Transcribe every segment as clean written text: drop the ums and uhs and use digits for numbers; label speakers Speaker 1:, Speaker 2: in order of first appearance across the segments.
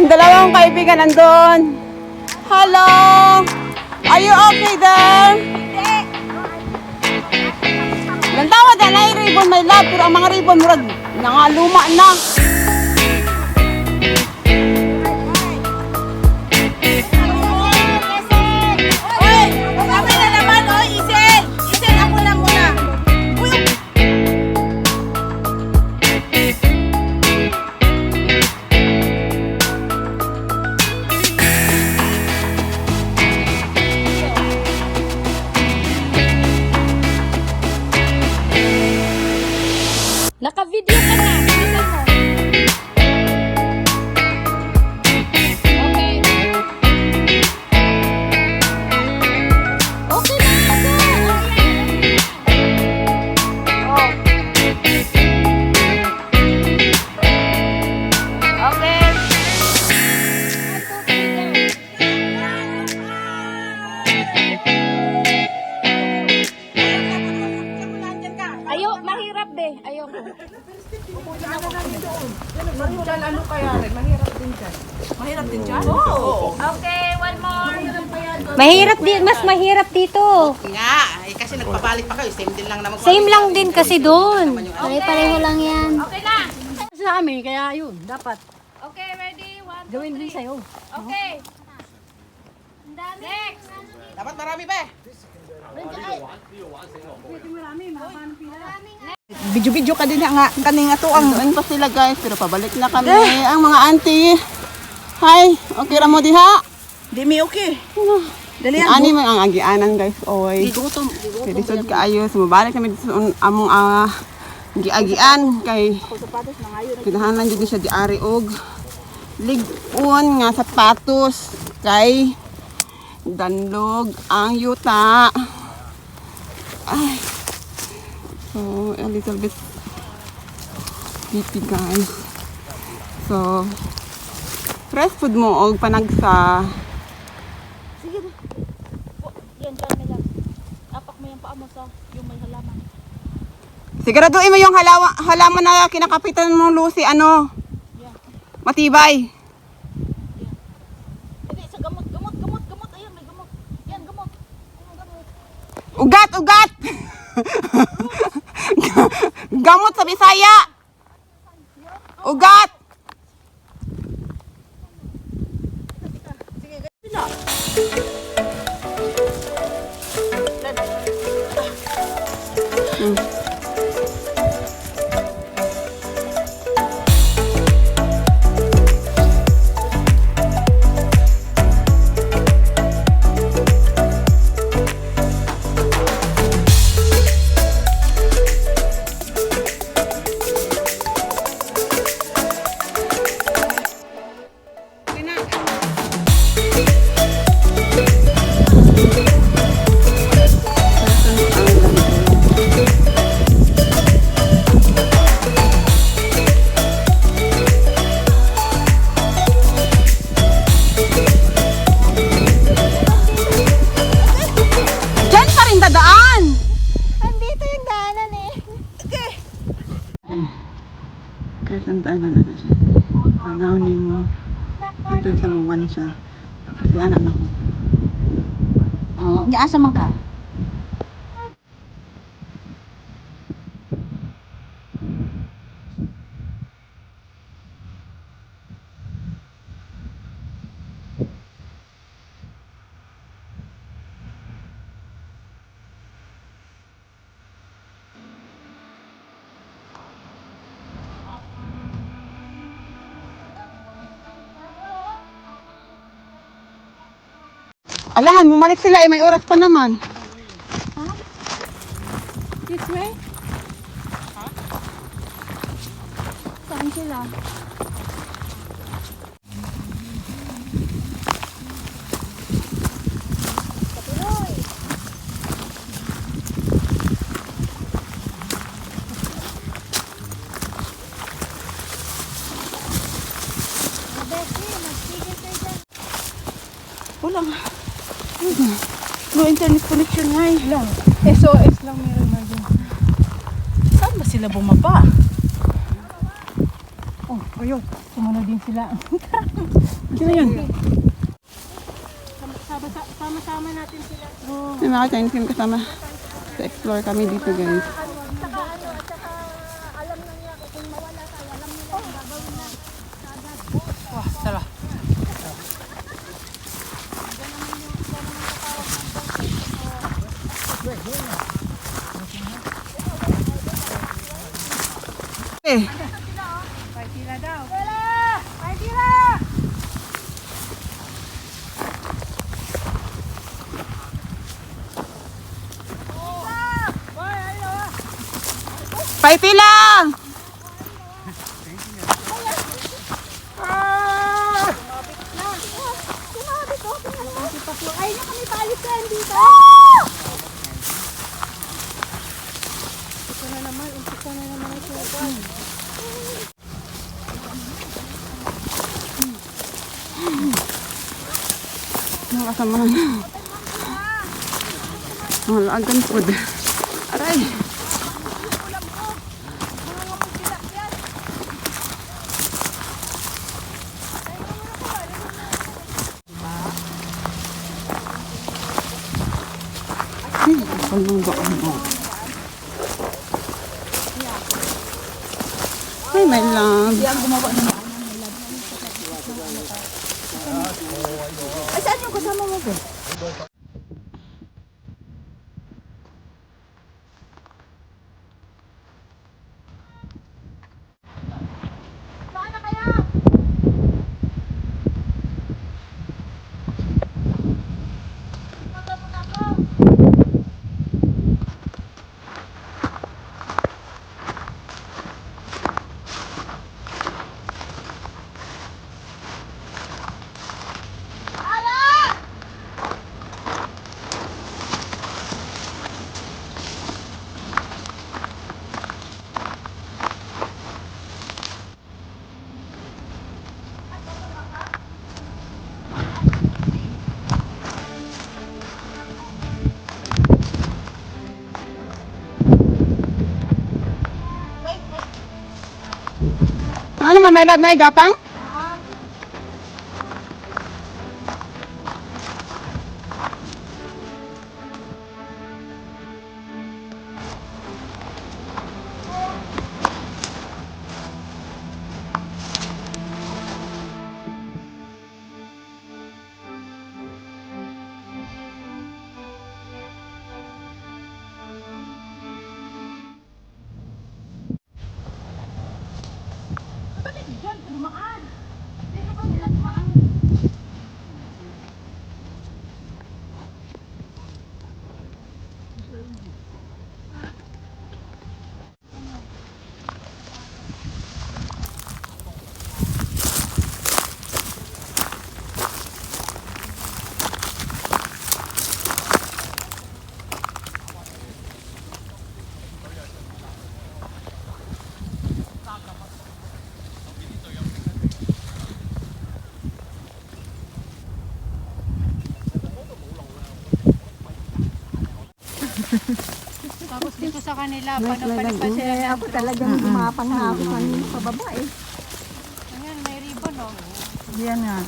Speaker 1: Yung dalawang kaibigan nandun. Hello! Are you okay there? Lantawa dyan ay ribbon, my love. Pero ang mga ribbon, murag, nangaluma na.
Speaker 2: Naka-video ka na. Bilisan mo. Okay. Okay na. Go. Oh. Okay. Ayo, mahirap be. Ayoko.
Speaker 3: Ano kaya rin? Mahirap din dyan. Mahirap din dyan? Oo.
Speaker 2: Okay, one more.
Speaker 4: Mahirap din, mas mahirap dito.
Speaker 1: Nga, eh, kasi nagpabalik pa kayo. Same din lang naman.
Speaker 4: Same lang din kasi doon. Pare-pareho lang yan.
Speaker 2: Okay na.
Speaker 3: Sa amin, kaya yun, dapat
Speaker 2: Okay, ready? One, two,
Speaker 3: gawin din
Speaker 2: three.
Speaker 3: sa'yo.
Speaker 2: Okay. Next.
Speaker 1: Dapat marami ba?
Speaker 3: Video-video ka din nga, kaning ato ang
Speaker 1: Doon pa sila guys, pero pabalik na kami. Ang mga auntie. Hi, okay ra mo diha?
Speaker 3: di mi okay. Dali yan.
Speaker 1: Ani man ang agianan guys, oy.
Speaker 3: Gutom.
Speaker 1: Lisod kaayo, sumabalik kami dito sa among giagian kay kinahanglan jud siya diari og lig-on nga sapatos kay danlog ang yuta. Ay. So, a little bit pipi guys. So, fresh food mo og panagsa.
Speaker 2: Yan, dyan nila. Apak mo yung paa mo sa yung may halaman.
Speaker 1: Siguraduhin mo yung halaman na kinakapitan mo, Lucy, ano? Matibay.
Speaker 2: Hindi, sa gamot. Ayan, may gamot. Yan, gamot.
Speaker 1: Ugat! Gamot sa Bisaya! Ugat! Diyan pa rin dadaan!
Speaker 2: Andito yung daanan eh.
Speaker 1: Kahit ang daanan na siya. Panawin mo. Ito sa mga siya. Kasi anak na ko.
Speaker 4: Oh, asa man ka?
Speaker 1: Alahan, bumalik sila eh. May oras pa naman.
Speaker 2: This way? Saan sila?
Speaker 3: Walang. No internet connection nga eh. Lang. SOS lang meron na dyan. Saan ba sila bumaba? Oh. Ayun, sumunod din sila. Sino yun? Sama-sama natin sila.
Speaker 1: May mga Chinese film kasama. So, explore kami dito guys.
Speaker 2: Tsaka ano, at saka alam na niya kung mawala tayo, alam nila kung gagawin na kaagad.
Speaker 3: Wah, tara.
Speaker 1: Eh,
Speaker 3: Partila daw.
Speaker 1: fighty lang!
Speaker 2: Ay, na kami palis yan dito. Ito na naman ang sugar.
Speaker 1: Mga kasamahan. Mga lagan food. Aray! Kapal ng baka mo. Ay, my love.
Speaker 2: Ay, saan yung kasama mo po? Saan na kaya? Magabot ako.
Speaker 1: Ano man, may love na igapang?
Speaker 3: Tapos dito sa kanila,
Speaker 1: Nice,
Speaker 3: paano
Speaker 1: madam.
Speaker 3: pa sila
Speaker 2: Ako talagang gumapang na ako kanina pababa eh.
Speaker 3: Ayan, may ribbon oh.
Speaker 2: Yan nga.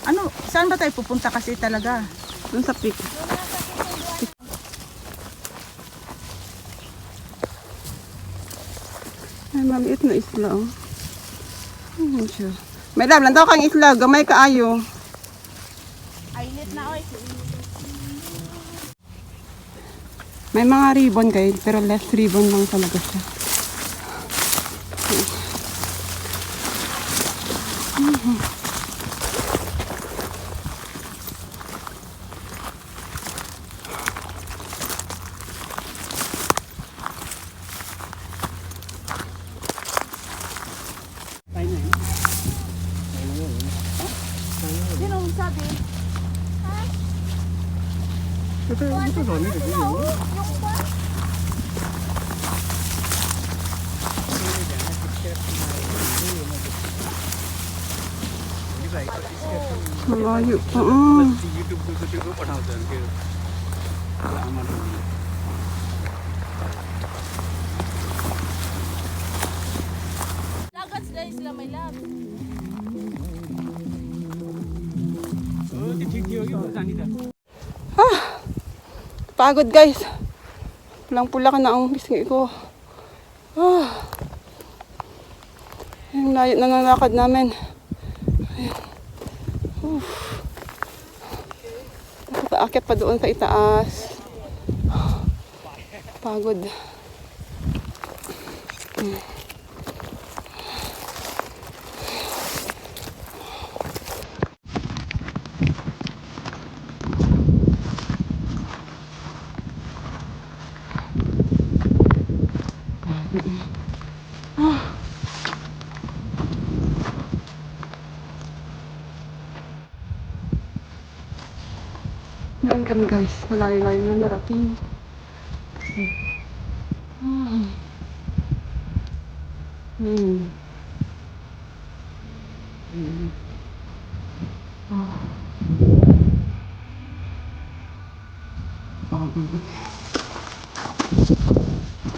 Speaker 2: Ano, saan ba tayo pupunta kasi talaga?
Speaker 1: Doon sa peak. Ay, maliit na isla, oh. Ayun siya. May love, lantaw kang isla. Gamay kaayo.
Speaker 2: Ainit na oy.
Speaker 1: May mga ribbon guys, pero less ribbon lang talaga siya.
Speaker 2: Sino ang sabi?
Speaker 1: Malayo pa.
Speaker 2: Lagat sila
Speaker 3: sila may lab. Pagod guys. Pulang-pula ka na ang bisngi ko. Yung layo na nalakad namin. Aakyat pa doon sa itaas. Pagod. Yan kami guys, malayo-layo na narating.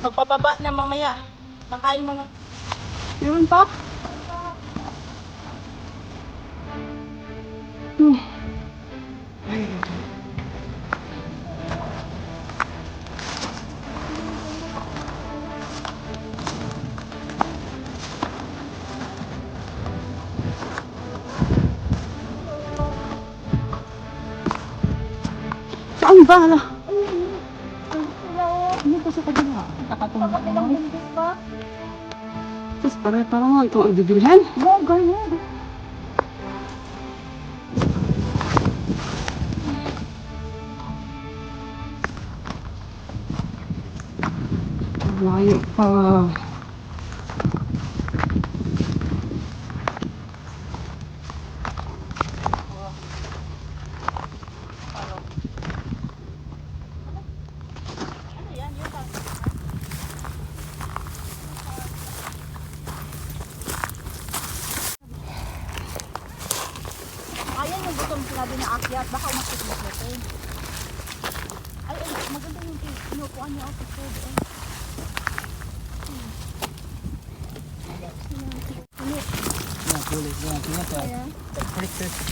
Speaker 2: Magpababa na mamaya. Pakain mo na.
Speaker 3: Meron pa? Saan ba? Hala. Ano pa sa kabila? Nakatungkot na lang. Tapos parang nga itong ang bibilhan.
Speaker 2: Oo, ganyan.
Speaker 3: Layo pa.
Speaker 2: Ayan yung butong sinabi na akyat. Baka umakit mo ito. Ay, maganda yung pinupuan niya ako sa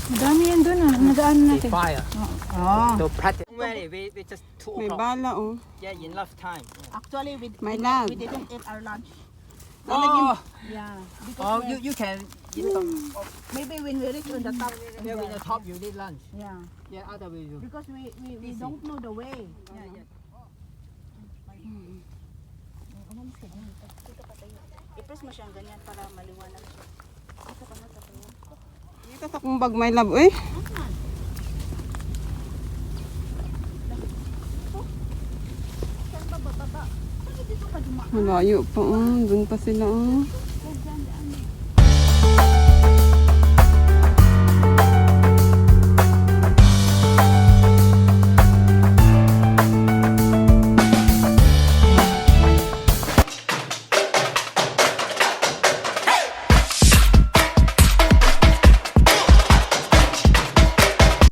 Speaker 3: Madami yan doon ah. Nadaan natin.
Speaker 5: Fire.
Speaker 3: Ah.
Speaker 5: So practice. We just 2
Speaker 3: May
Speaker 5: o'clock.
Speaker 3: bala oh.
Speaker 5: Yeah, enough time.
Speaker 2: Actually,
Speaker 3: May lag.
Speaker 2: we didn't eat our lunch.
Speaker 5: Oh,
Speaker 2: Yeah. Because
Speaker 5: oh, you can. You know,
Speaker 2: maybe when we reach on the top.
Speaker 5: yeah, with the top you need lunch.
Speaker 2: Yeah.
Speaker 5: Yeah, other way you.
Speaker 2: Because we don't know the way.
Speaker 5: Yeah, yeah.
Speaker 2: I-press mo siyang ganyan para maliwanag siya. Ito pa na sa kanya.
Speaker 3: Dito sa kumbag may lab eh.
Speaker 2: Saan ba bababa? Saan dito ka dumaan?
Speaker 3: Malayo pa oh. Doon pa sila oh.